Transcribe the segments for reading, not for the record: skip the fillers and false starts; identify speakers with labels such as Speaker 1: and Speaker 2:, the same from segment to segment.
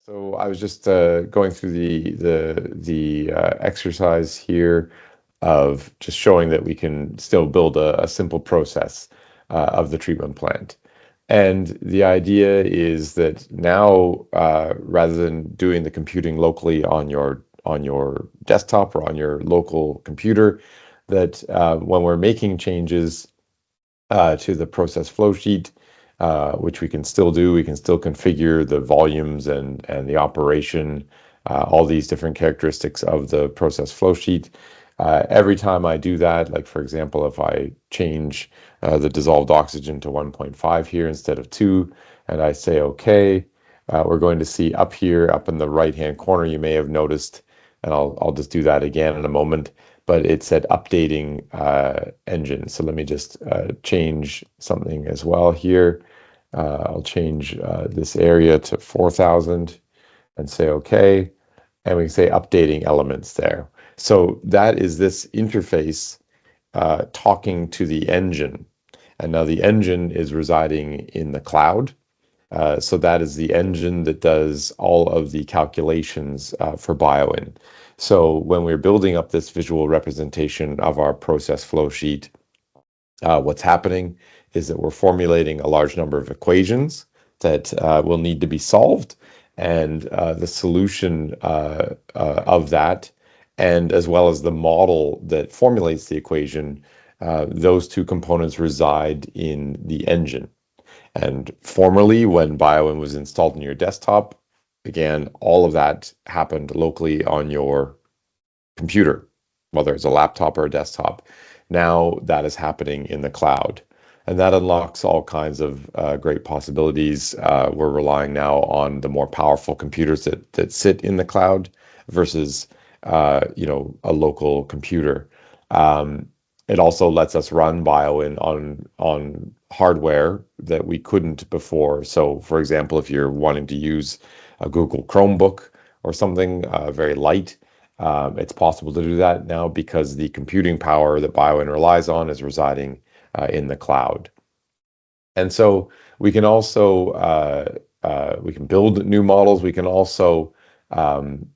Speaker 1: So I was just going through the exercise here of just showing that we can still build a simple process of the treatment plant. And the idea is that now, rather than doing the computing locally on your desktop or on your local computer, that when we're making changes to the process flow sheet, which we can still do. We can still configure the volumes and the operation, all these different characteristics of the process flow sheet. Every time I do that, like for example, if I change the dissolved oxygen to 1.5 here instead of 2, and I say OK, we're going to see up here, up in the right-hand corner, you may have noticed, and I'll just do that again in a moment, but it said updating engine. So let me just change something as well here. I'll change this area to 4,000 and say OK. And we can say updating elements there. So that is this interface talking to the engine. And now the engine is residing in the cloud. So that is the engine that does all of the calculations for BioTwin. So when we're building up this visual representation of our process flow sheet, what's happening is that we're formulating a large number of equations that will need to be solved, and the solution of that, and as well as the model that formulates the equation, those two components reside in the engine. And formerly, when BioTwin was installed in your desktop, again, all of that happened locally on your computer, whether it's a laptop or a desktop. Now that is happening in the cloud. And that unlocks all kinds of great possibilities. We're relying now on the more powerful computers that sit in the cloud versus, a local computer. It also lets us run BioTwin on hardware that we couldn't before. So, for example, if you're wanting to use a Google Chromebook or something very light, it's possible to do that now because the computing power that BioTwin relies on is residing in the cloud. And so we can also we can build new models. We can also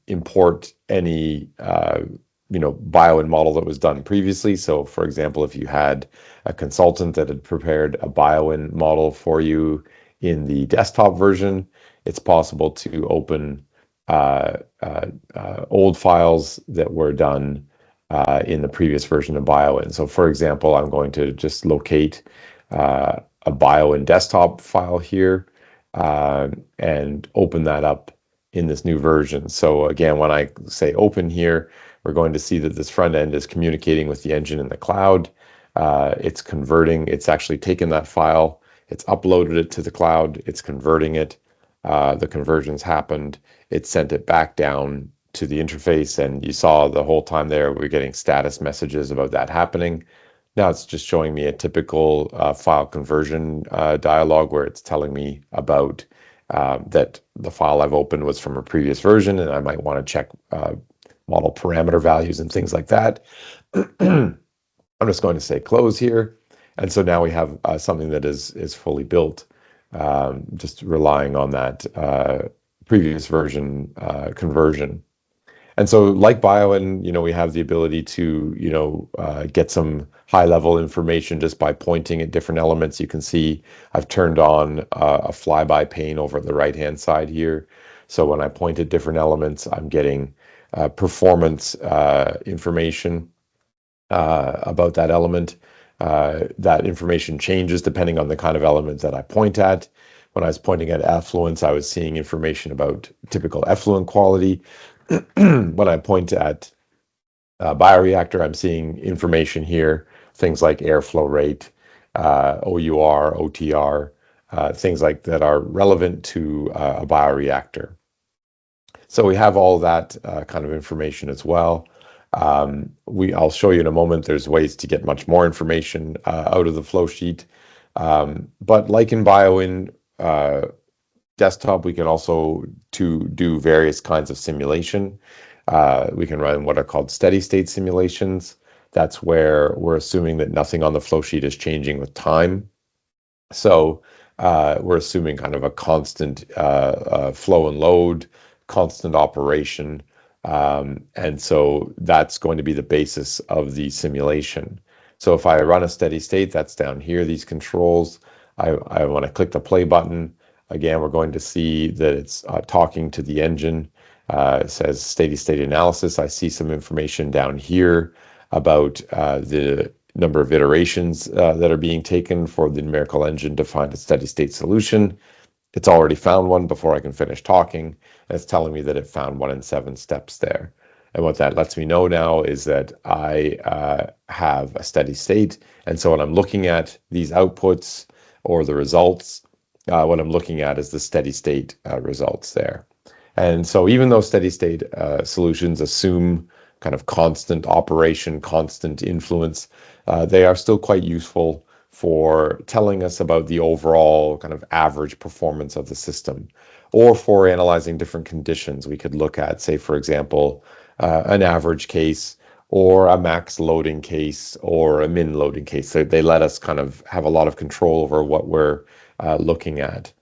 Speaker 1: import any BioTwin model that was done previously. So, for example, if you had a consultant that had prepared a BioTwin model for you in the desktop version, it's possible to open old files that were done in the previous version of BioTwin. So, for example, I'm going to just locate a BioTwin desktop file here and open that up in this new version. So again, when I say open here, we're going to see that this front end is communicating with the engine in the cloud. It's converting, it's actually taken that file, it's uploaded it to the cloud, it's converting it. The conversions happened, it sent it back down to the interface, and you saw the whole time there we're getting status messages about that happening. Now it's just showing me a typical file conversion dialog where it's telling me about that the file I've opened was from a previous version, and I might want to check model parameter values and things like that. I'm just going to say close here. And so now we have something that is fully built, just relying on that previous version conversion. And so like BioTwin, we have the ability to, get some high level information just by pointing at different elements. You can see I've turned on a flyby pane over the right-hand side here. So when I point at different elements, I'm getting performance information about that element. That information changes depending on the kind of element that I point at. When I was pointing at effluents, I was seeing information about typical effluent quality. When I point at bioreactor, I'm seeing information here, things like airflow rate, OUR, OTR, things like that are relevant to a bioreactor. So we have all that kind of information as well. I'll show you in a moment, there's ways to get much more information out of the flow sheet. But like in BioTwin desktop, we can also do various kinds of simulation. We can run what are called steady state simulations. That's where we're assuming that nothing on the flow sheet is changing with time. So we're assuming kind of a constant flow and load, constant operation. And so that's going to be the basis of the simulation. So if I run a steady state, that's down here, these controls. I want to click the play button. Again, we're going to see that it's talking to the engine. It says steady state analysis. I see some information down here about the number of iterations that are being taken for the numerical engine to find a steady state solution. It's already found one before I can finish talking. And it's telling me that it found one in 7 steps there. And what that lets me know now is that I have a steady state. And so when I'm looking at these outputs or the results, what I'm looking at is the steady state results there. And so even though steady state solutions assume kind of constant operation, constant influence, they are still quite useful for telling us about the overall kind of average performance of the system, or for analyzing different conditions. We could look at, say, for example, an average case, or a max loading case, or a min loading case. So they let us kind of have a lot of control over what we're looking at.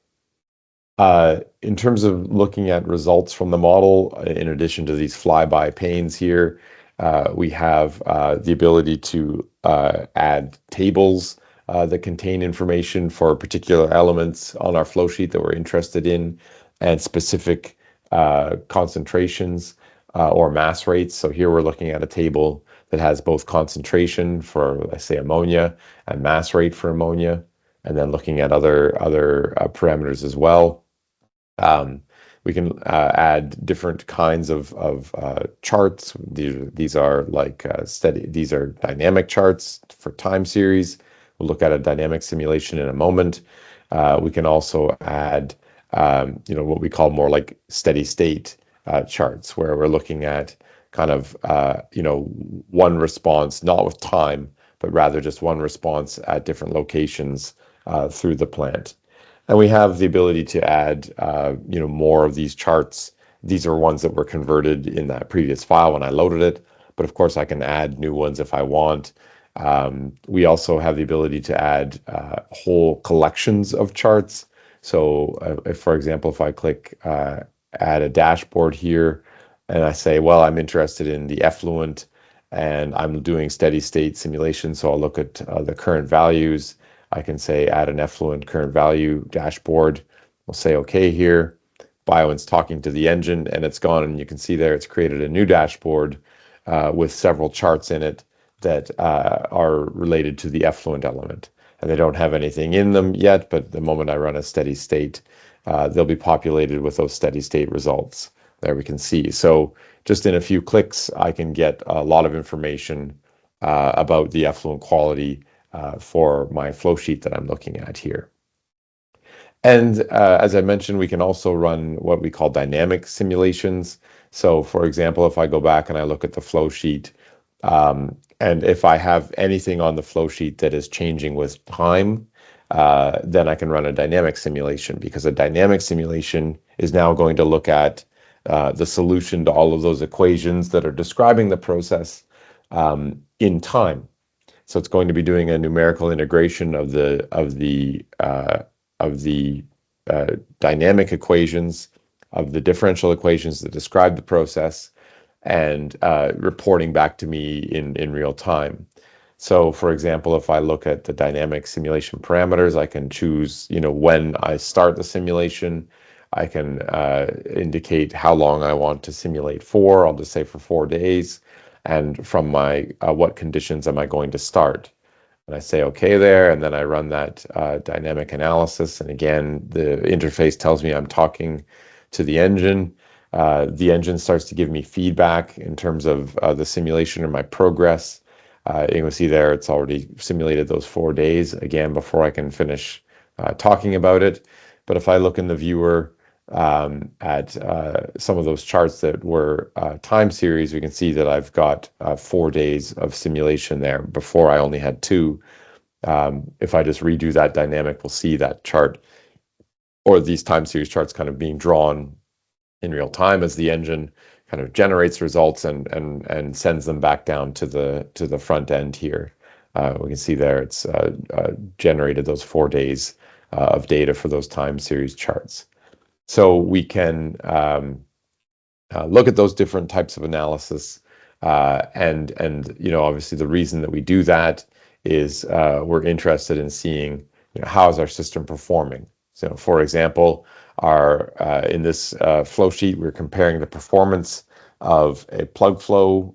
Speaker 1: In terms of looking at results from the model, in addition to these flyby panes here, we have the ability to add tables that contain information for particular elements on our flow sheet that we're interested in, and specific concentrations or mass rates. So here we're looking at a table that has both concentration for, let's say, ammonia and mass rate for ammonia, and then looking at other parameters as well. We can add different kinds of charts. These are like steady. These are dynamic charts for time series. We'll look at a dynamic simulation in a moment. We can also add, what we call more like steady state charts, where we're looking at kind of, one response, not with time, but rather just one response at different locations through the plant. And we have the ability to add, more of these charts. These are ones that were converted in that previous file when I loaded it, but of course I can add new ones if I want. We also have the ability to add whole collections of charts. So if, for example, if I click add a dashboard here, and I say, well, I'm interested in the effluent, and I'm doing steady state simulation, so I'll look at the current values. I can say add an effluent current value dashboard. We'll say OK here. BioTwin's talking to the engine, and it's gone, and you can see there it's created a new dashboard with several charts in it that are related to the effluent element. And they don't have anything in them yet, but the moment I run a steady state, they'll be populated with those steady state results. There we can see. So just in a few clicks, I can get a lot of information about the effluent quality for my flow sheet that I'm looking at here. And as I mentioned, we can also run what we call dynamic simulations. So for example, if I go back and I look at the flow sheet, and if I have anything on the flow sheet that is changing with time, then I can run a dynamic simulation, because a dynamic simulation is now going to look at the solution to all of those equations that are describing the process in time. So it's going to be doing a numerical integration of the dynamic equations, of the differential equations that describe the process, and reporting back to me in real time. So, for example, if I look at the dynamic simulation parameters, I can choose, when I start the simulation. I can indicate how long I want to simulate for. I'll just say for 4 days. And from my what conditions am I going to start? And I say OK there, and then I run that dynamic analysis. And again, the interface tells me I'm talking to the engine. The engine starts to give me feedback in terms of the simulation or my progress. You can see there it's already simulated those 4 days, again, before I can finish talking about it. But if I look in the viewer at some of those charts that were time series, we can see that I've got 4 days of simulation there. Before I only had 2. If I just redo that dynamic, we'll see that chart, or these time series charts, kind of being drawn in real time as the engine kind of generates results and sends them back down to the front end here. We can see there it's generated those 4 days of data for those time series charts. So we can look at those different types of analysis, and obviously the reason that we do that is we're interested in seeing how is our system performing. So, for example, in this flow sheet, we're comparing the performance of a plug flow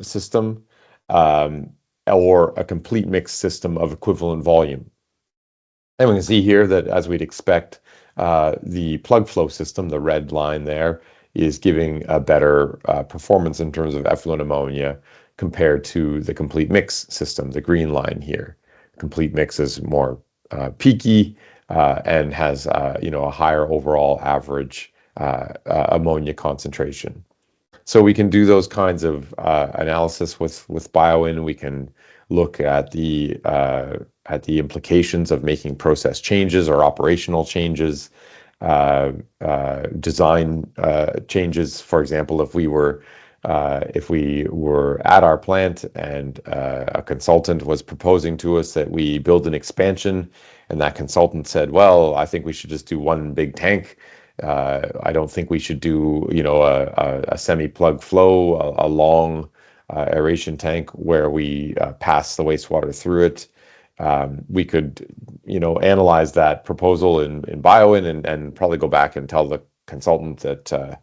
Speaker 1: system or a complete mixed system of equivalent volume. And we can see here that, as we'd expect, the plug flow system, the red line there, is giving a better performance in terms of effluent ammonia compared to the complete mix system, the green line here. Complete mix is more peaky and has a higher overall average ammonia concentration. So we can do those kinds of analysis with BioTwin. We can look at the implications of making process changes or operational changes, design changes. For example, if we were at our plant and a consultant was proposing to us that we build an expansion, and that consultant said, "Well, I think we should just do one big tank. I don't think we should do, a semi-plug flow, a long aeration tank where we pass the wastewater through it." We could, analyze that proposal in BioTwin and probably go back and tell the consultant that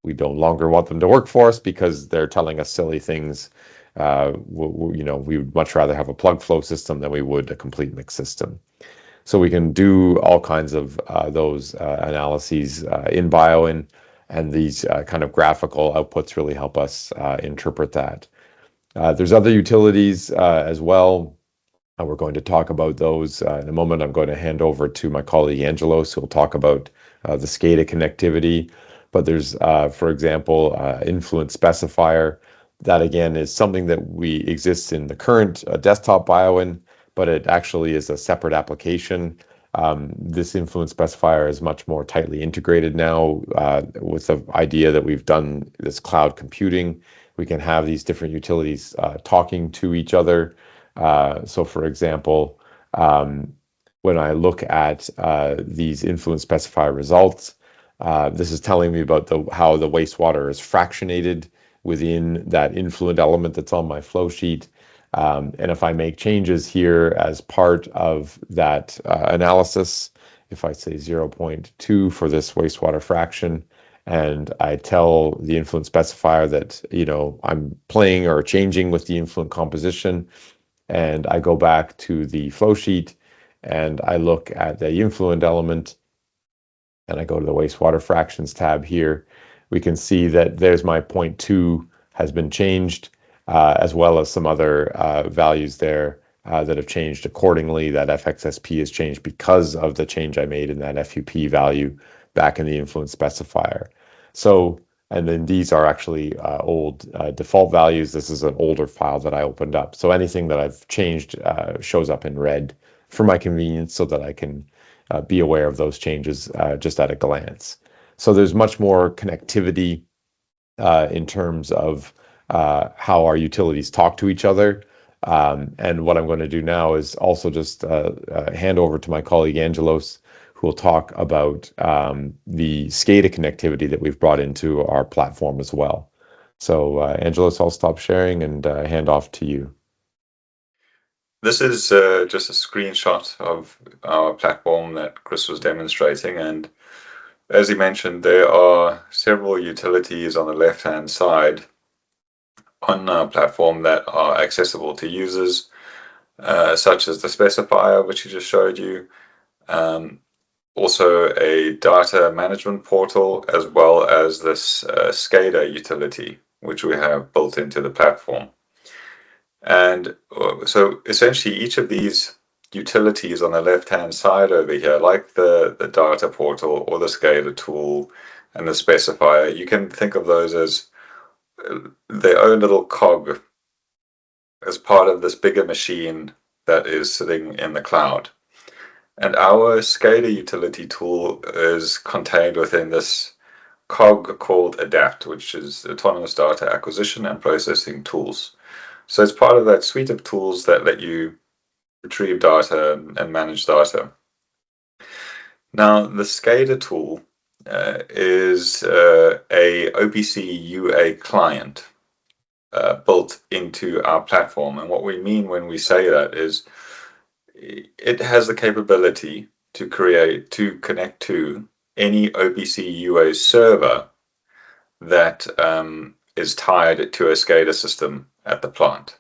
Speaker 1: we no longer want them to work for us because they're telling us silly things. We would much rather have a plug flow system than we would a complete mix system. So we can do all kinds of those analyses in BioTwin, and these kind of graphical outputs really help us interpret that. There's other utilities as well. We're going to talk about those in a moment. I'm going to hand over to my colleague Angelos, who will talk about the SCADA connectivity. But there's, for example, influence specifier. That again is something that exists in the current desktop BioTwin, but it actually is a separate application. This influence specifier is much more tightly integrated now with the idea that we've done this cloud computing. We can have these different utilities talking to each other. So, for example, when I look at these influence specifier results, this is telling me about how the wastewater is fractionated within that influent element that's on my flow sheet. And if I make changes here as part of that analysis, if I say 0.2 for this wastewater fraction, and I tell the influent specifier that, I'm playing or changing with the influent composition, and I go back to the flow sheet and I look at the influent element and I go to the wastewater fractions tab here, we can see that there's my 0.2 has been changed, as well as some other values there that have changed accordingly. That FXSP has changed because of the change I made in that FUP value back in the influence specifier. So, and then these are actually old default values. This is an older file that I opened up. So anything that I've changed shows up in red for my convenience so that I can be aware of those changes just at a glance. So there's much more connectivity in terms of how our utilities talk to each other. And what I'm going to do now is also just hand over to my colleague Angelos, who will talk about the SCADA connectivity that we've brought into our platform as well. So Angelos, I'll stop sharing and hand off to you.
Speaker 2: This is just a screenshot of our platform that Chris was demonstrating, and as he mentioned, there are several utilities on the left-hand side on our platform that are accessible to users, such as the specifier, which he just showed you, also a data management portal, as well as this SCADA utility, which we have built into the platform. And so essentially each of these utilities on the left-hand side over here, like the data portal or the SCADA tool and the specifier, you can think of those as their own little cog as part of this bigger machine that is sitting in the cloud. And our SCADA utility tool is contained within this cog called ADAPT, which is Autonomous Data Acquisition and Processing Tools. So it's part of that suite of tools that let you retrieve data and manage data. Now, the SCADA tool is a OPC UA client built into our platform. And what we mean when we say that is it has the capability to connect to any OPC UA server that is tied to a SCADA system at the plant.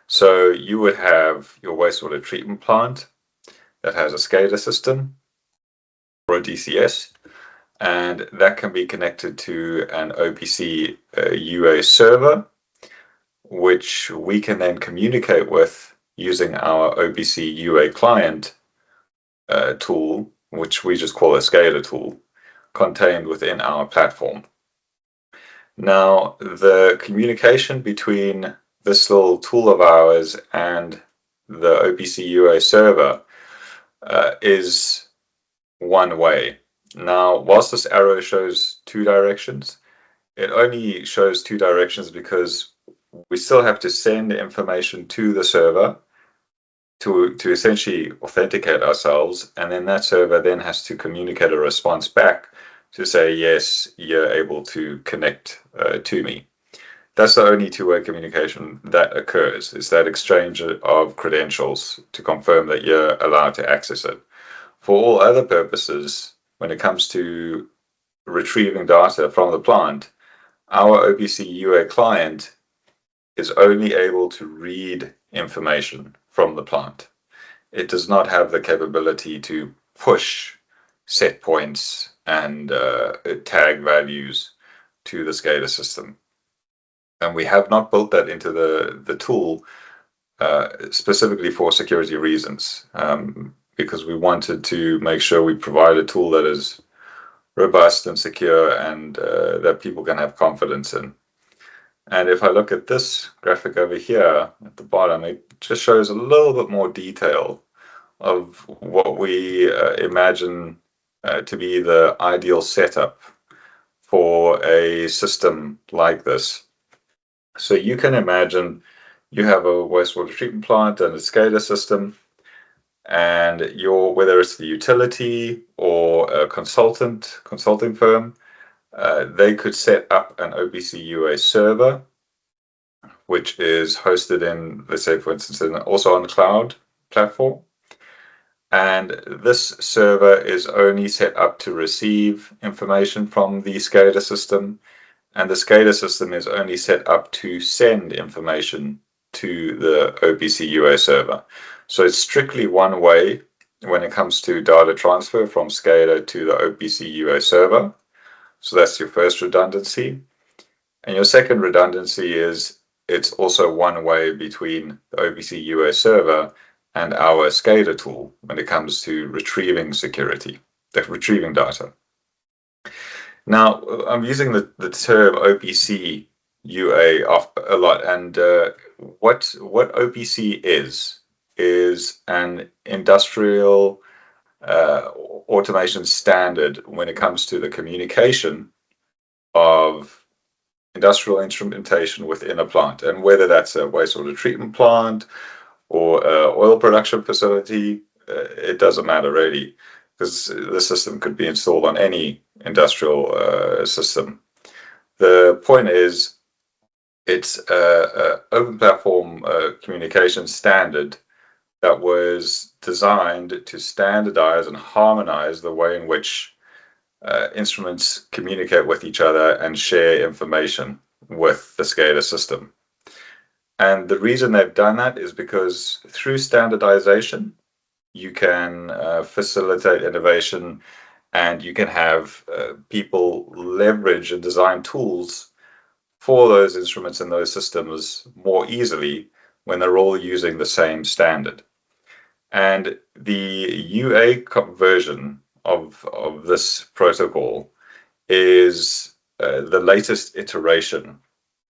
Speaker 2: So you would have your wastewater treatment plant that has a SCADA system or a DCS, and that can be connected to an OPC UA server, which we can then communicate with using our OPC UA client tool, which we just call a SCADA tool, contained within our platform. Now, the communication between this little tool of ours and the OPC UA server is one way. Now, whilst this arrow shows two directions, it only shows two directions because we still have to send information to the server to essentially authenticate ourselves, and then that server then has to communicate a response back to say, yes, you're able to connect to me. That's the only two-way communication that occurs, is that exchange of credentials to confirm that you're allowed to access it. For all other purposes, when it comes to retrieving data from the plant, our OPC UA client is only able to read information from the plant. It does not have the capability to push set points and tag values to the SCADA system. And we have not built that into the tool specifically for security reasons, because we wanted to make sure we provide a tool that is robust and secure and that people can have confidence in. And if I look at this graphic over here at the bottom, it just shows a little bit more detail of what we imagine to be the ideal setup for a system like this. So you can imagine you have a wastewater treatment plant and a SCADA system, and whether it's the utility or a consulting firm, they could set up an OPC UA server, which is hosted in, let's say, for instance, also on the cloud platform. And this server is only set up to receive information from the SCADA system, and the SCADA system is only set up to send information to the OPC UA server. So it's strictly one way when it comes to data transfer from SCADA to the OPC UA server. So that's your first redundancy. And your second redundancy is it's also one way between the OPC UA server and our SCADA tool when it comes to retrieving retrieving data. Now, I'm using the term OPC UA a lot, and what OPC is an industrial automation standard when it comes to the communication of industrial instrumentation within a plant, and whether that's a wastewater treatment plant or oil production facility, it doesn't matter really, because the system could be installed on any industrial system. The point is, it's an open platform communication standard that was designed to standardize and harmonize the way in which instruments communicate with each other and share information with the SCADA system. And the reason they've done that is because through standardization, you can facilitate innovation, and you can have people leverage and design tools for those instruments and those systems more easily when they're all using the same standard. And the UA version of this protocol is the latest iteration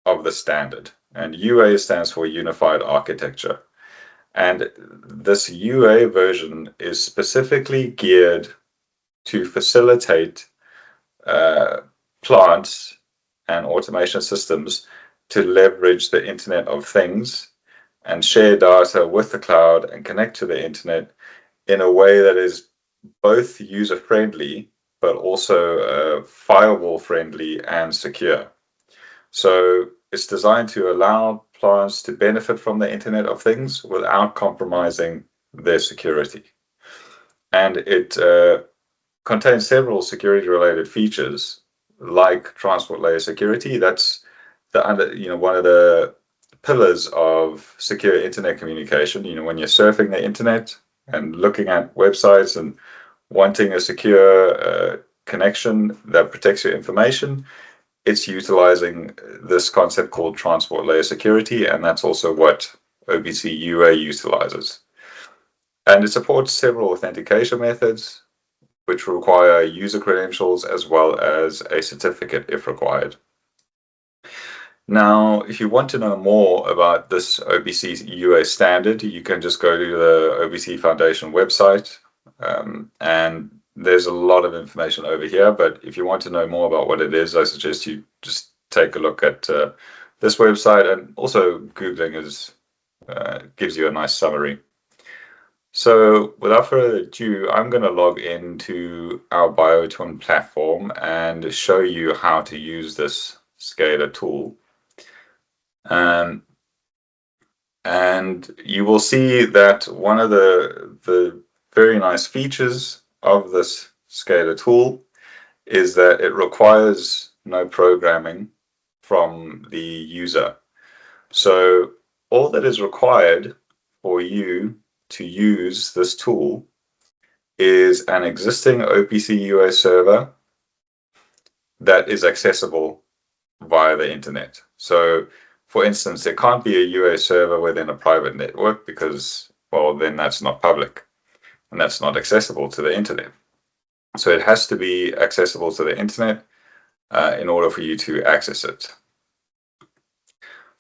Speaker 2: of the standard. And UA stands for Unified Architecture. And this UA version is specifically geared to facilitate plants and automation systems to leverage the Internet of Things and share data with the cloud and connect to the internet in a way that is both user-friendly, but also firewall-friendly and secure. So it's designed to allow plants to benefit from the Internet of Things without compromising their security. And it contains several security-related features, like transport layer security. That's one of the pillars of secure internet communication. When you're surfing the internet and looking at websites and wanting a secure connection that protects your information, it's utilizing this concept called transport layer security, and that's also what OPC UA utilizes. And it supports several authentication methods, which require user credentials as well as a certificate if required. Now, if you want to know more about this OPC UA standard, you can just go to the OPC Foundation website, and there's a lot of information over here. But if you want to know more about what it is, I suggest you just take a look at this website, and also Googling gives you a nice summary. So without further ado, I'm going to log into our BioTwin platform and show you how to use this SCADA tool. And you will see that one of the very nice features of this SCADA tool is that it requires no programming from the user. So all that is required for you to use this tool is an existing OPC UA server that is accessible via the internet. So for instance, there can't be a UA server within a private network because, well, then that's not public and that's not accessible to the internet. So it has to be accessible to the internet in order for you to access it.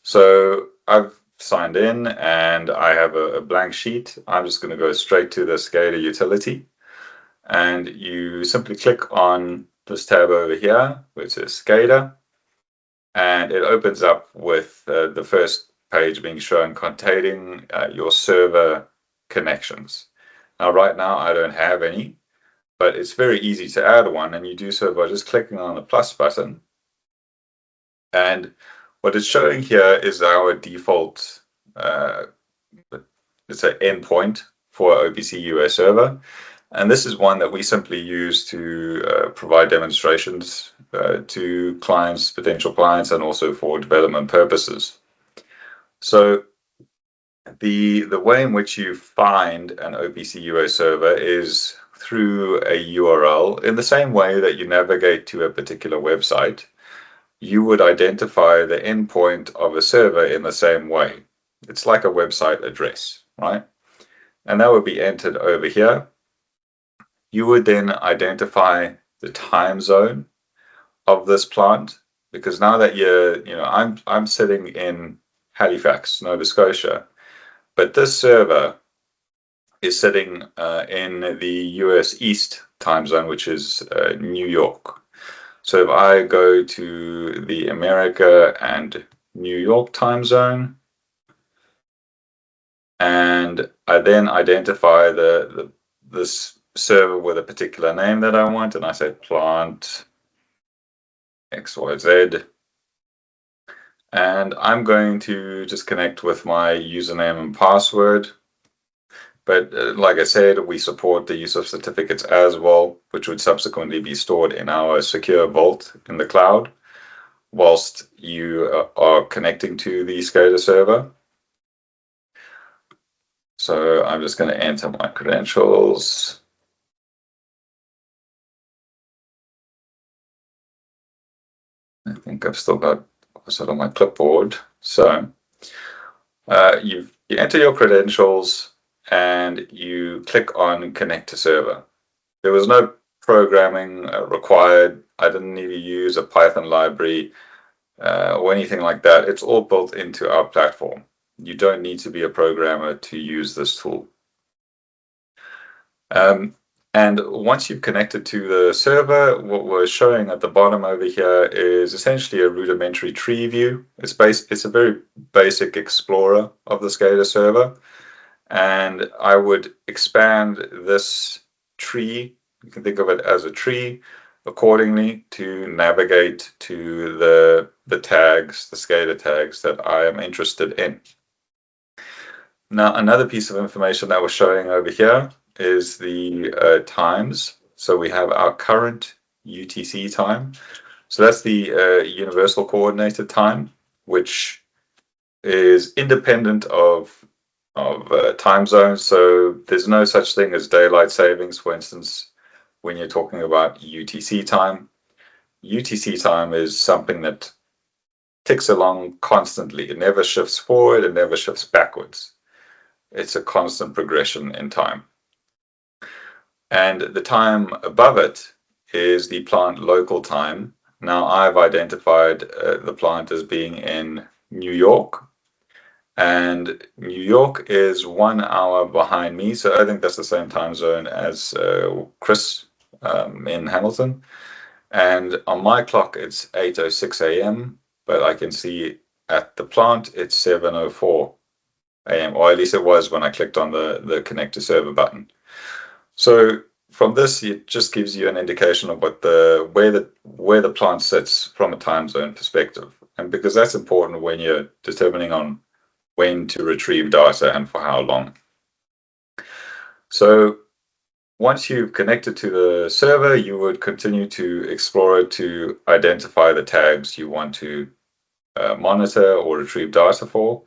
Speaker 2: So I've signed in and I have a blank sheet. I'm just going to go straight to the SCADA utility, and you simply click on this tab over here, which is SCADA, and it opens up with the first page being shown containing your server connections. Now, right now, I don't have any, but it's very easy to add one, and you do so by just clicking on the plus button. And what it's showing here is our default, it's an endpoint for OPC UA server. And this is one that we simply use to provide demonstrations to clients, potential clients, and also for development purposes. So the way in which you find an OPC UA server is through a URL. In the same way that you navigate to a particular website, you would identify the endpoint of a server in the same way. It's like a website address, right? And that would be entered over here. You would then identify the time zone of this plant, because now that I'm sitting in Halifax, Nova Scotia, but this server is sitting in the US East time zone, which is New York. So if I go to the America and New York time zone, and I then identify this server with a particular name that I want, and I say plant XYZ, and I'm going to just connect with my username and password. But like I said, we support the use of certificates as well, which would subsequently be stored in our secure vault in the cloud whilst you are connecting to the SCADA server. So I'm just going to enter my credentials. I think I've still got it on my clipboard. So you enter your credentials and you click on connect to server. There was no programming required. I didn't need to use a Python library or anything like that. It's all built into our platform. You don't need to be a programmer to use this tool. And once you've connected to the server, what we're showing at the bottom over here is essentially a rudimentary tree view. It's a very basic explorer of the SCADA server. And I would expand this tree. You can think of it as a tree accordingly to navigate to the tags, the SCADA tags that I am interested in. Now, another piece of information that we're showing over here is the times. So we have our current UTC time. So that's the universal coordinated time, which is independent of time zones. So there's no such thing as daylight savings, for instance, when you're talking about UTC time. UTC time is something that ticks along constantly. It never shifts forward, it never shifts backwards. It's a constant progression in time. And the time above it is the plant local time. Now, I've identified the plant as being in New York, and New York is 1 hour behind me, so I think that's the same time zone as Chris in Hamilton. And on my clock, it's 8:06 a.m., but I can see at the plant it's 7:04 a.m., or at least it was when I clicked on the connect to server button. So from this, it just gives you an indication of what where the plant sits from a time zone perspective, and because that's important when you're determining on when to retrieve data and for how long. So once you've connected to the server, you would continue to explore it to identify the tags you want to monitor or retrieve data for.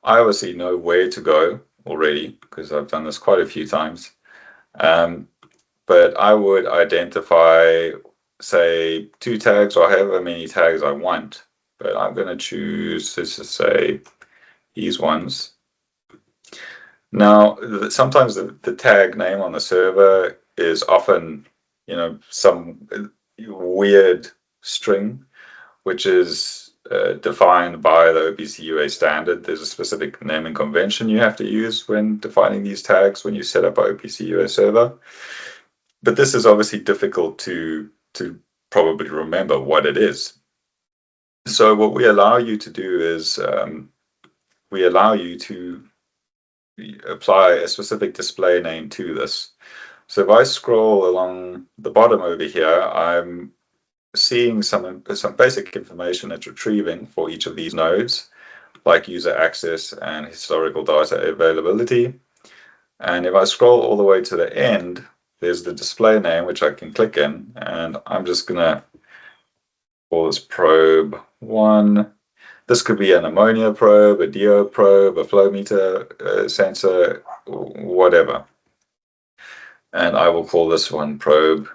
Speaker 2: I obviously know where to go already because I've done this quite a few times. But I would identify, say, 2 tags or however many tags I want. But I'm going to choose, let's just say, these ones. Now, sometimes the tag name on the server is often, some weird string, which is defined by the OPC UA standard. There's a specific naming convention you have to use when defining these tags when you set up an OPC UA server. But this is obviously difficult to probably remember what it is. So what we allow you to do is we allow you to apply a specific display name to this. So if I scroll along the bottom over here, I'm seeing some basic information it's retrieving for each of these nodes, like user access and historical data availability. And if I scroll all the way to the end, there's the display name, which I can click in, and I'm just going to call this probe 1. This could be an ammonia probe, a DO probe, a flow meter sensor, whatever. And I will call this one probe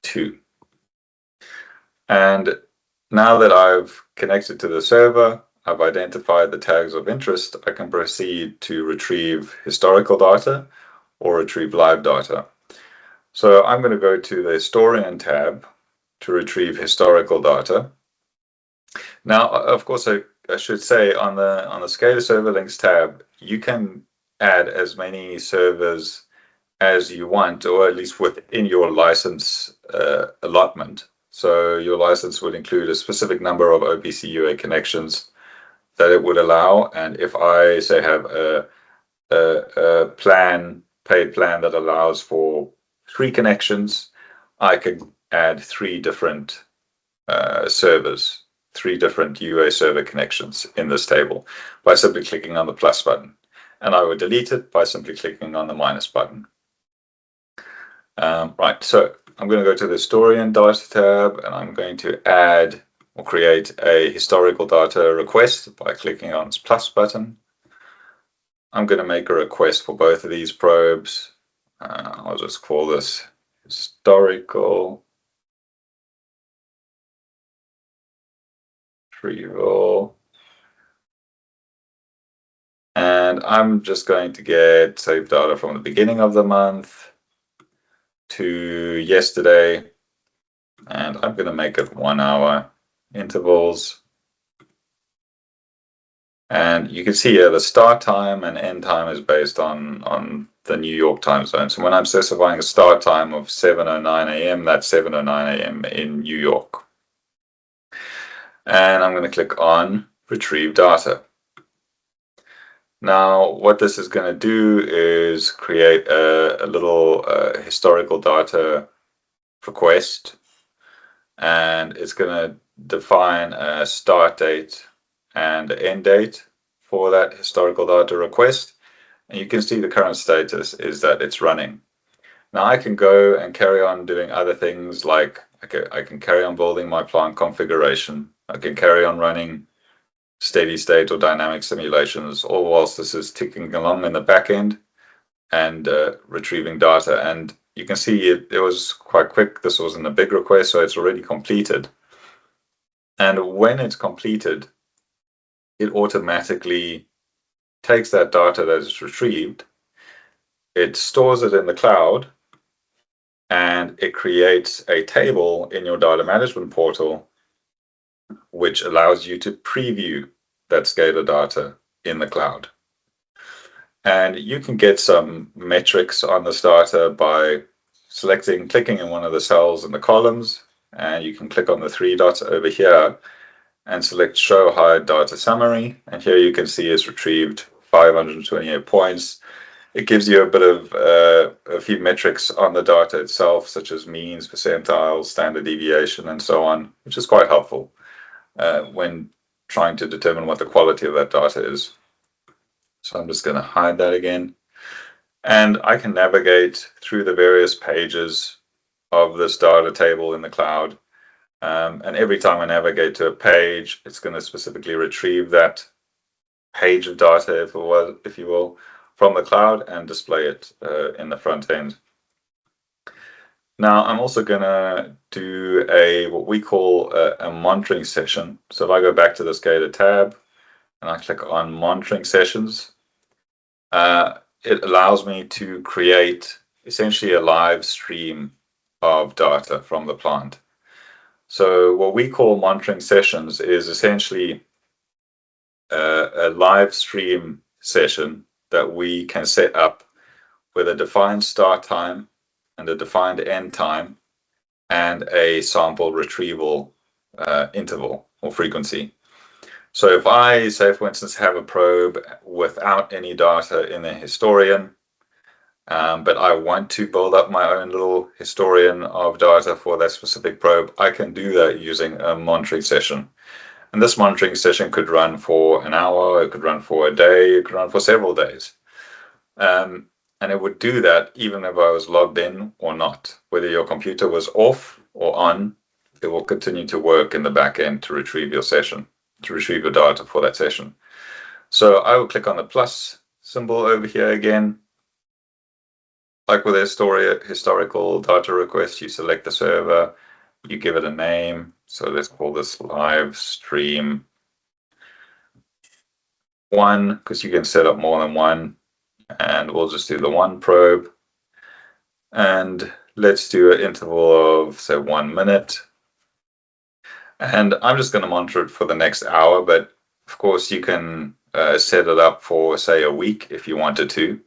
Speaker 2: 2. And now that I've connected to the server, I've identified the tags of interest, I can proceed to retrieve historical data or retrieve live data. So I'm going to go to the historian tab to retrieve historical data. Now, of course, I should say on the SCADA server links tab, you can add as many servers as you want, or at least within your license allotment. So your license would include a specific number of OPC UA connections that it would allow. And if I say have a paid plan that allows for 3 connections, I can add 3 different servers, 3 different UA server connections in this table by simply clicking on the plus button. And I would delete it by simply clicking on the minus button. Right, so I'm going to go to the historian data tab, and I'm going to add or create a historical data request by clicking on this plus button. I'm going to make a request for both of these probes. I'll just call this historical retrieval. And I'm just going to get saved data from the beginning of the month to yesterday. And I'm going to make it 1 hour intervals. And you can see here the start time and end time is based on the New York time zone. So when I'm specifying a start time of 7:09 a.m., that's 7:09 a.m. in New York. And I'm going to click on Retrieve Data. Now, what this is going to do is create a little historical data request, and it's going to define a start date and end date for that historical data request. And you can see the current status is that it's running. Now I can go and carry on doing other things, like I can carry on building my plant configuration. I can carry on running steady state or dynamic simulations, all whilst this is ticking along in the back end and retrieving data. And you can see it was quite quick. This wasn't a big request, so it's already completed. And when it's completed, it automatically takes that data that is retrieved, it stores it in the cloud, and it creates a table in your data management portal, which allows you to preview that SCADA data in the cloud. And you can get some metrics on this data by clicking in one of the cells in the columns, and you can click on the three dots over here and select Show High Data Summary. And here you can see it's retrieved 528 points. It gives you a bit of a few metrics on the data itself, such as means, percentiles, standard deviation, and so on, which is quite helpful when trying to determine what the quality of that data is. So I'm just going to hide that again. And I can navigate through the various pages of this data table in the cloud. And every time I navigate to a page, it's going to specifically retrieve that page of data, if you will, from the cloud and display it in the front end. Now I'm also going to do what we call a monitoring session. So if I go back to the SCADA tab and I click on monitoring sessions, it allows me to create essentially a live stream of data from the plant. So what we call monitoring sessions is essentially a live stream session that we can set up with a defined start time and a defined end time and a sample retrieval interval or frequency. So if I say, for instance, have a probe without any data in the historian, but I want to build up my own little historian of data for that specific probe, I can do that using a monitoring session. And this monitoring session could run for an hour, it could run for a day, it could run for several days. And it would do that even if I was logged in or not. Whether your computer was off or on, it will continue to work in the back end to retrieve your session, to retrieve your data for that session. So I will click on the plus symbol over here again. Like with a historical data request, you select the server, you give it a name. So let's call this live stream 1, because you can set up more than one. And we'll just do the one probe. And let's do an interval of, say, 1 minute. And I'm just going to monitor it for the next hour, but of course you can set it up for, say, a week if you wanted to,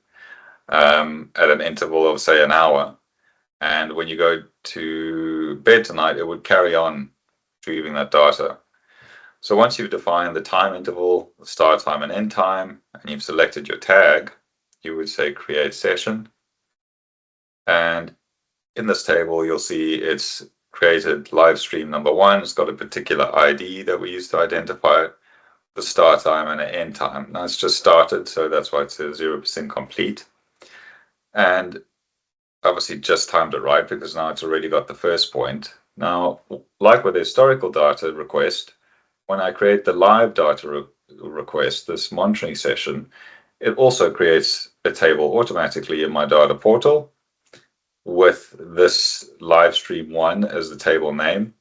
Speaker 2: at an interval of, say, an hour. And when you go to bed tonight, it would carry on retrieving that data. So once you've defined the time interval, the start time and end time, and you've selected your tag, you would say create session. And in this table, you'll see it's created live stream number 1. It's got a particular ID that we use to identify it, the start time and the end time. Now it's just started, so that's why it says 0% complete. And obviously just timed it right because now it's already got the first point. Now, like with the historical data request, when I create the live data request, this monitoring session, it also creates a table automatically in my data portal with this live stream 1 as the table name.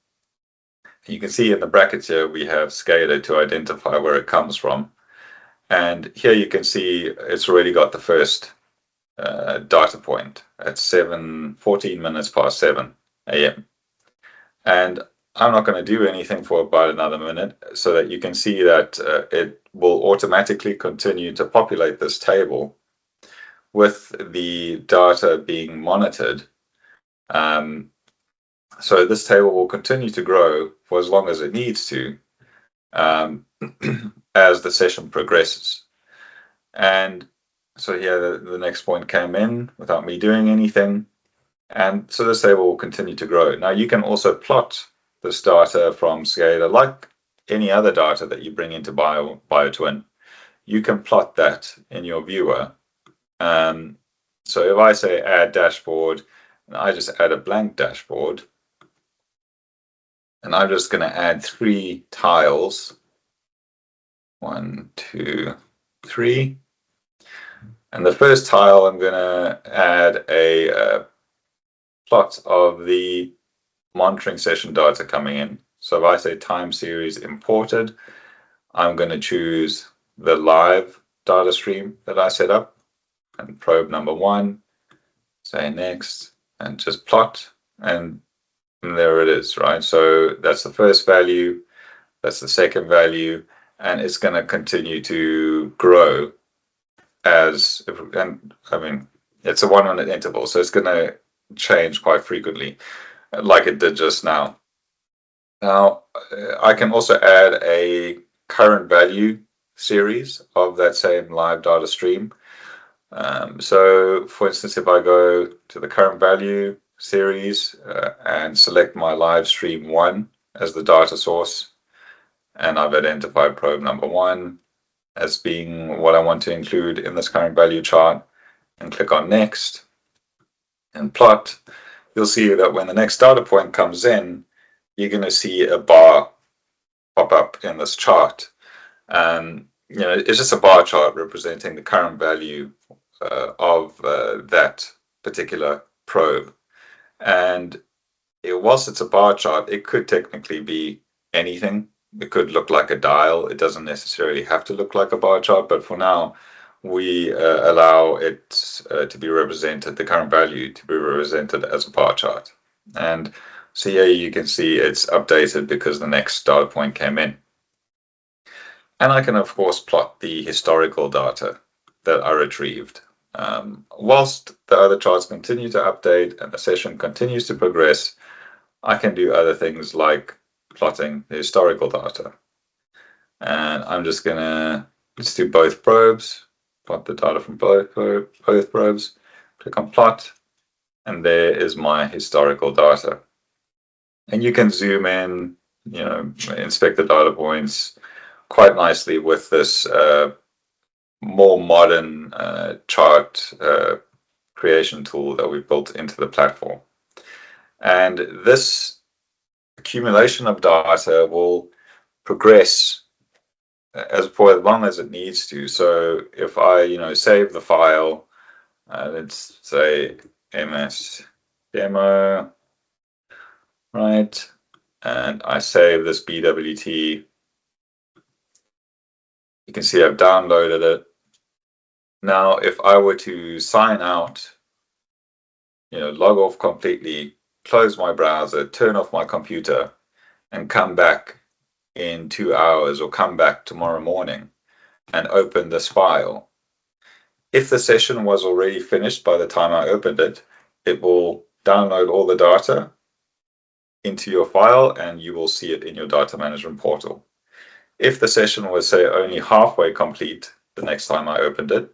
Speaker 2: You can see in the brackets here we have SCADA to identify where it comes from. And here you can see it's already got the first data point at 14 minutes past 7 a.m. And I'm not going to do anything for about another minute so that you can see that it will automatically continue to populate this table with the data being monitored. So this table will continue to grow for as long as it needs to as the session progresses. And so here the next point came in without me doing anything. And so this table will continue to grow. Now you can also plot this data from SCADA like any other data that you bring into BioTwin. You can plot that in your viewer. So if I say add dashboard, and I just add a blank dashboard, and I'm just going to add 3 tiles. 1, 2, 3. And the first tile, I'm going to add a plot of the monitoring session data coming in. So if I say time series imported, I'm going to choose the live data stream that I set up and probe number 1, say next, and just plot, and there it is, right? So that's the first value, that's the second value, and it's going to continue to grow and I mean, it's a 1-minute interval, so it's going to change quite frequently, like it did just now. Now, I can also add a current value series of that same live data stream. So, for instance, if I go to the current value series and select my live stream 1 as the data source, and I've identified probe number 1 as being what I want to include in this current value chart, and click on next and plot, you'll see that when the next data point comes in, you're going to see a bar pop up in this chart. It's just a bar chart representing the current value of that particular probe. And whilst it's a bar chart, it could technically be anything. It could look like a dial. It doesn't necessarily have to look like a bar chart, but for now, we allow it to be represented, the current value to be represented as a bar chart. And so here you can see it's updated because the next data point came in. And I can, of course, plot the historical data that I retrieved. Whilst the other charts continue to update and the session continues to progress, I can do other things like plotting the historical data. And I'm just going to do both probes, plot the data from both probes, click on plot, and there is my historical data. And you can zoom in, inspect the data points quite nicely with this more modern chart creation tool that we built into the platform. And this accumulation of data will progress for as long as it needs to. So if I, save the file, let's say ms demo, right? And I save this BWT. You can see I've downloaded it. Now, if I were to sign out, log off completely, close my browser, turn off my computer, and come back in 2 hours or come back tomorrow morning and open this file, if the session was already finished by the time I opened it, it will download all the data into your file and you will see it in your data management portal. If the session was, say, only halfway complete the next time I opened it,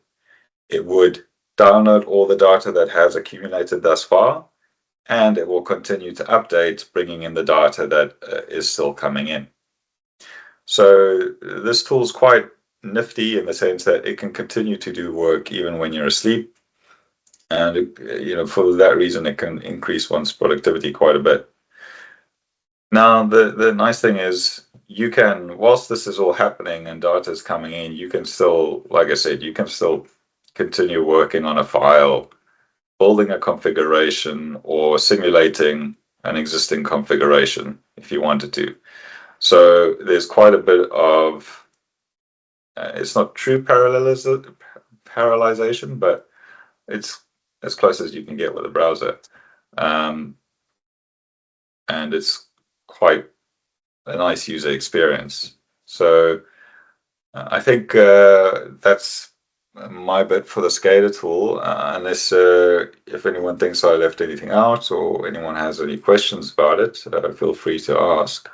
Speaker 2: it would download all the data that has accumulated thus far, and it will continue to update, bringing in the data that is still coming in. So this tool is quite nifty in the sense that it can continue to do work even when you're asleep. And, for that reason, it can increase one's productivity quite a bit. Now, the nice thing is you can, whilst this is all happening and data is coming in, you can still, like I said, you can still continue working on a file, building a configuration or simulating an existing configuration if you wanted to. So there's quite a bit of, it's not true parallelization, but it's as close as you can get with a browser. And it's quite a nice user experience. So I think that's my bit for the SCADA tool, unless if anyone thinks I left anything out or anyone has any questions about it, feel free to ask.